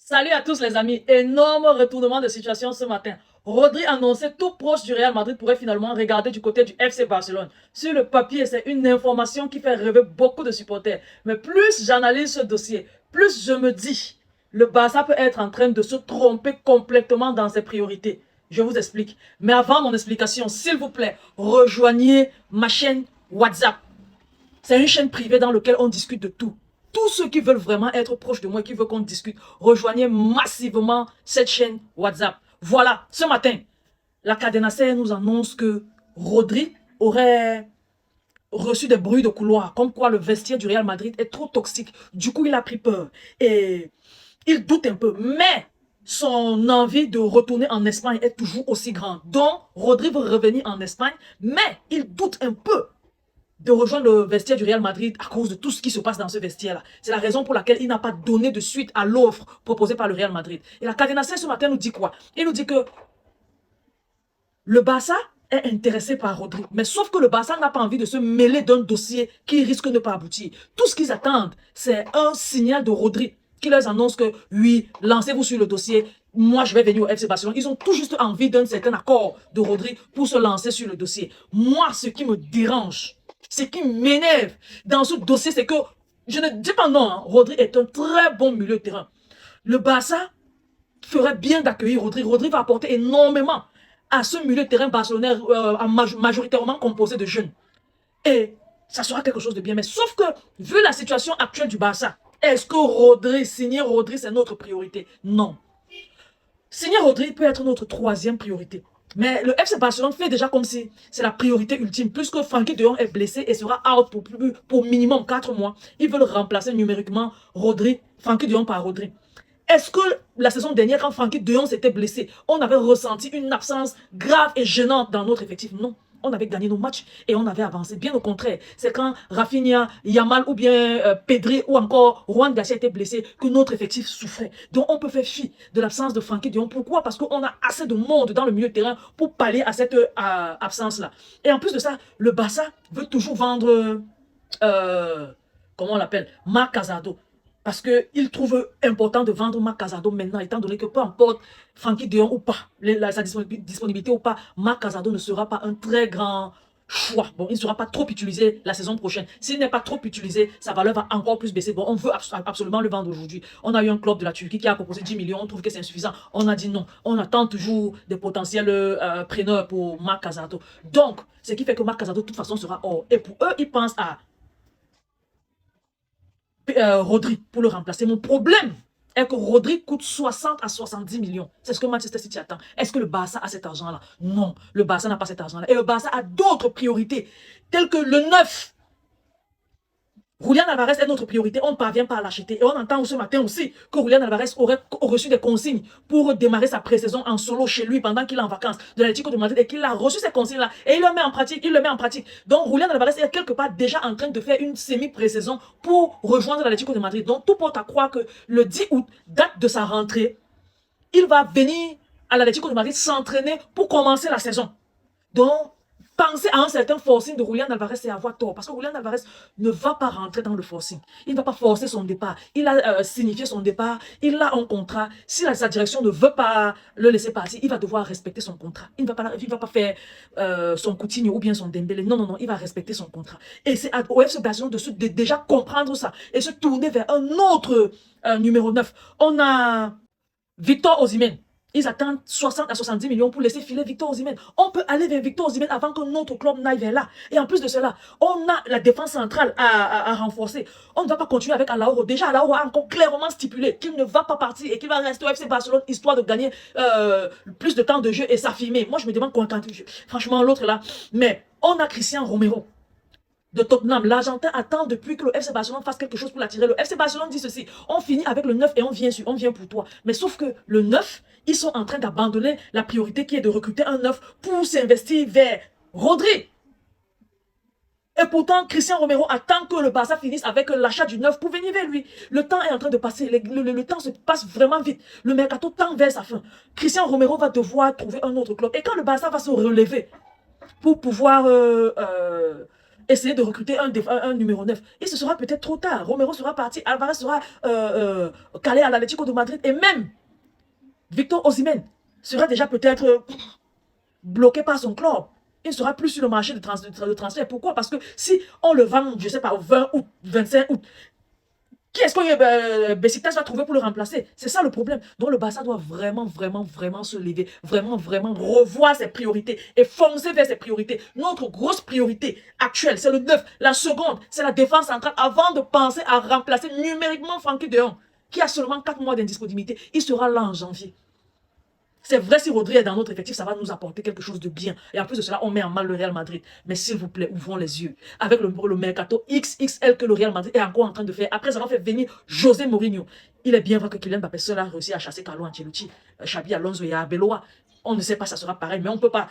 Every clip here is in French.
Salut à tous les amis, énorme retournement de situation ce matin. Rodri annonçait tout proche du Real Madrid pourrait finalement regarder du côté du FC Barcelone. Sur le papier, c'est une information qui fait rêver beaucoup de supporters. Mais plus j'analyse ce dossier, plus je me dis, le Barça peut être en train de se tromper complètement dans ses priorités. Je vous explique. Mais avant mon explication, s'il vous plaît, rejoignez ma chaîne WhatsApp. C'est une chaîne privée dans laquelle on discute de tout. Tous ceux qui veulent vraiment être proches de moi, qui veulent qu'on discute, rejoignez massivement cette chaîne WhatsApp. Voilà, ce matin, la Cadena Ser nous annonce que Rodri aurait reçu des bruits de couloir, comme quoi le vestiaire du Real Madrid est trop toxique. Du coup, il a pris peur et il doute un peu. Mais son envie de retourner en Espagne est toujours aussi grande. Donc, Rodri veut revenir en Espagne, mais il doute un peu de rejoindre le vestiaire du Real Madrid à cause de tout ce qui se passe dans ce vestiaire-là. C'est la raison pour laquelle il n'a pas donné de suite à l'offre proposée par le Real Madrid. Et la Cadena Ser ce matin nous dit quoi? Il nous dit que le Barça est intéressé par Rodri. Mais sauf que le Barça n'a pas envie de se mêler d'un dossier qui risque de ne pas aboutir. Tout ce qu'ils attendent, c'est un signal de Rodri qui leur annonce que oui, lancez-vous sur le dossier. Moi, je vais venir au FC Barcelone. Ils ont tout juste envie d'un certain accord de Rodri pour se lancer sur le dossier. Moi, ce qui me dérange, ce qui m'énerve dans ce dossier, c'est que, je ne dis pas non, hein, Rodri est un très bon milieu de terrain. Le Barça ferait bien d'accueillir Rodri. Rodri va apporter énormément à ce milieu de terrain barcelonais majoritairement composé de jeunes. Et ça sera quelque chose de bien. Mais sauf que, vu la situation actuelle du Barça, est-ce que Rodri, signer Rodri, c'est notre priorité? Non. Signer Rodri peut être notre troisième priorité. Mais le FC Barcelone fait déjà comme si c'est la priorité ultime. Puisque Frenkie de Jong est blessé et sera out pour minimum 4 mois. Ils veulent remplacer numériquement Frenkie de Jong par Rodri. Est-ce que la saison dernière, quand Frenkie de Jong s'était blessé, on avait ressenti une absence grave et gênante dans notre effectif? Non. On avait gagné nos matchs et on avait avancé. Bien au contraire, c'est quand Rafinha, Yamal ou bien Pedri ou encore Juan Garcia étaient blessés que notre effectif souffrait. Donc on peut faire fi de l'absence de Frenkie de Jong. Pourquoi? Parce qu'on a assez de monde dans le milieu de terrain pour pallier à cette absence-là. Et en plus de ça, le Barça veut toujours vendre, comment on l'appelle, Marc Casado. Parce qu'il trouve important de vendre Marc Casado maintenant, étant donné que peu importe Frenkie de Jong ou pas, sa disponibilité ou pas, Marc Casado ne sera pas un très grand choix. Bon, il ne sera pas trop utilisé la saison prochaine. S'il n'est pas trop utilisé, sa valeur va encore plus baisser. Bon, on veut absolument le vendre aujourd'hui. On a eu un club de la Turquie qui a proposé 10 millions. On trouve que c'est insuffisant. On a dit non. On attend toujours des potentiels preneurs pour Marc Casado. Donc, ce qui fait que Marc Casado, de toute façon, sera hors. Et pour eux, ils pensent à Rodri pour le remplacer. Mon problème est que Rodri coûte 60 à 70 millions. C'est ce que Manchester City attend. Est-ce que le Barça a cet argent-là? Non, le Barça n'a pas cet argent-là. Et le Barça a d'autres priorités, telles que le 9. Julian Alvarez est notre priorité, on ne parvient pas à l'acheter. Et on entend ce matin aussi que Julian Alvarez aurait reçu des consignes pour démarrer sa pré-saison en solo chez lui pendant qu'il est en vacances de l'Atlético de Madrid et qu'il a reçu ces consignes-là. Et il le met en pratique, Donc Julian Alvarez est quelque part déjà en train de faire une semi-pré-saison pour rejoindre l'Atlético de Madrid. Donc tout porte à croire que le 10 août, date de sa rentrée, il va venir à l'Atlético de Madrid s'entraîner pour commencer la saison. Donc, penser à un certain forcing de Julian Alvarez, c'est avoir tort. Parce que Julian Alvarez ne va pas rentrer dans le forcing. Il ne va pas forcer son départ. Il a signifié son départ. Il a un contrat. Si sa direction ne veut pas le laisser partir, il va devoir respecter son contrat. Il ne va pas faire son Coutinho ou bien son Dembélé. Non, non, non. Il va respecter son contrat. Et c'est au FC Barcelone de déjà comprendre ça et se tourner vers un autre numéro 9. On a Victor Osimhen. Ils attendent 60 à 70 millions pour laisser filer Victor Osimhen. On peut aller vers Victor Osimhen avant que notre club n'aille vers là. Et en plus de cela, on a la défense centrale à renforcer. On ne va pas continuer avec Alaoro. Déjà, Alaoro a encore clairement stipulé qu'il ne va pas partir et qu'il va rester au FC Barcelone histoire de gagner plus de temps de jeu et s'affirmer. Moi, je me demande quoi quand franchement, l'autre là. Mais on a Christian Romero de Tottenham. L'Argentin attend depuis que le FC Barcelone fasse quelque chose pour l'attirer. Le FC Barcelone dit ceci: on finit avec le 9 et on vient pour toi. Mais sauf que le 9, ils sont en train d'abandonner la priorité qui est de recruter un 9 pour s'investir vers Rodri. Et pourtant, Christian Romero attend que le Barça finisse avec l'achat du 9 pour venir vers lui. Le temps est en train de passer. Le temps se passe vraiment vite. Le mercato tend vers sa fin. Christian Romero va devoir trouver un autre club. Et quand le Barça va se relever pour pouvoir essayer de recruter un numéro 9. Et ce sera peut-être trop tard. Romero sera parti, Alvarez sera calé à l'Atlético de Madrid. Et même Victor Osimhen sera déjà peut-être bloqué par son club. Il ne sera plus sur le marché de transfert. Pourquoi? Parce que si on le vend, je ne sais pas, au 20 août, 25 août, qui est-ce que Besiktas va trouver pour le remplacer? C'est ça le problème. Donc le Barça doit vraiment, vraiment, vraiment se lever, vraiment, vraiment revoir ses priorités et foncer vers ses priorités. Notre grosse priorité actuelle, c'est le 9. La seconde, c'est la défense centrale avant de penser à remplacer numériquement Frenkie de Jong, qui a seulement 4 mois d'indisponibilité. Il sera là en janvier. C'est vrai, si Rodri est dans notre effectif, ça va nous apporter quelque chose de bien. Et en plus de cela, on met en mal le Real Madrid. Mais s'il vous plaît, ouvrons les yeux. Avec le mercato XXL que le Real Madrid est encore en train de faire, après avoir fait venir José Mourinho, il est bien vrai que Kylian Mbappé seul a réussi à chasser Carlo Ancelotti, Xabi Alonso et Arbeloa. On ne sait pas si ça sera pareil, mais on ne peut pas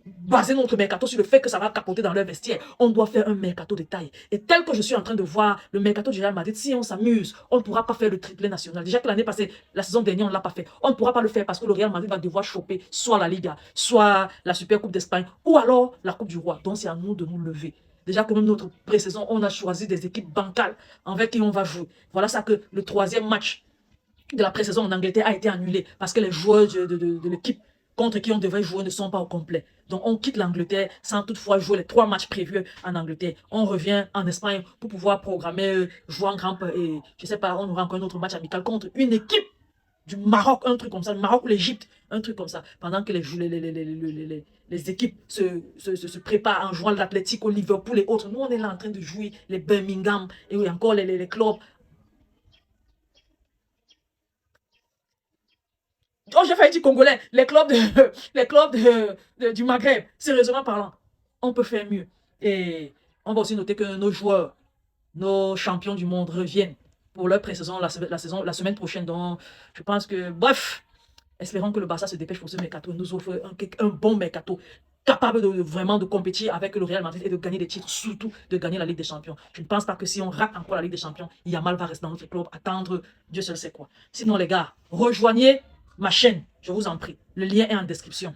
baser notre mercato sur le fait que ça va capoter dans leur vestiaire. On doit faire un mercato de taille. Et tel que je suis en train de voir le mercato du Real Madrid, si on s'amuse, on ne pourra pas faire le triplé national. Déjà que l'année passée, la saison dernière, on ne l'a pas fait. On ne pourra pas le faire parce que le Real Madrid va devoir choper soit la Liga, soit la Super Coupe d'Espagne, ou alors la Coupe du Roi. Donc c'est à nous de nous lever. Déjà que même notre pré-saison, on a choisi des équipes bancales avec qui on va jouer. Voilà ça que le 3e match de la pré-saison en Angleterre a été annulé parce que les joueurs de l'équipe contre qui on devait jouer ne sont pas au complet. Donc on quitte l'Angleterre sans toutefois jouer les 3 matchs prévus en Angleterre. On revient en Espagne pour pouvoir programmer, jouer en grampe et je sais pas, on aura encore un autre match amical contre une équipe du Maroc, un truc comme ça, le Maroc ou l'Égypte, un truc comme ça. Pendant que les équipes se préparent en jouant l'Atlético, Liverpool et autres, nous on est là en train de jouer les Birmingham et encore les clubs. Oh, j'ai failli dire congolais. Les clubs, les clubs du Maghreb, sérieusement parlant, on peut faire mieux. Et on va aussi noter que nos joueurs, nos champions du monde reviennent pour leur pré-saison la semaine prochaine. Donc, je pense que, bref, espérons que le Barça se dépêche pour ce mercato. Nous offre un bon mercato capable de vraiment de compétir avec le Real Madrid et de gagner des titres, surtout de gagner la Ligue des Champions. Je ne pense pas que si on rate encore la Ligue des Champions, Yamal va rester dans notre club, attendre Dieu seul sait quoi. Sinon les gars, rejoignez ma chaîne, je vous en prie. Le lien est en description.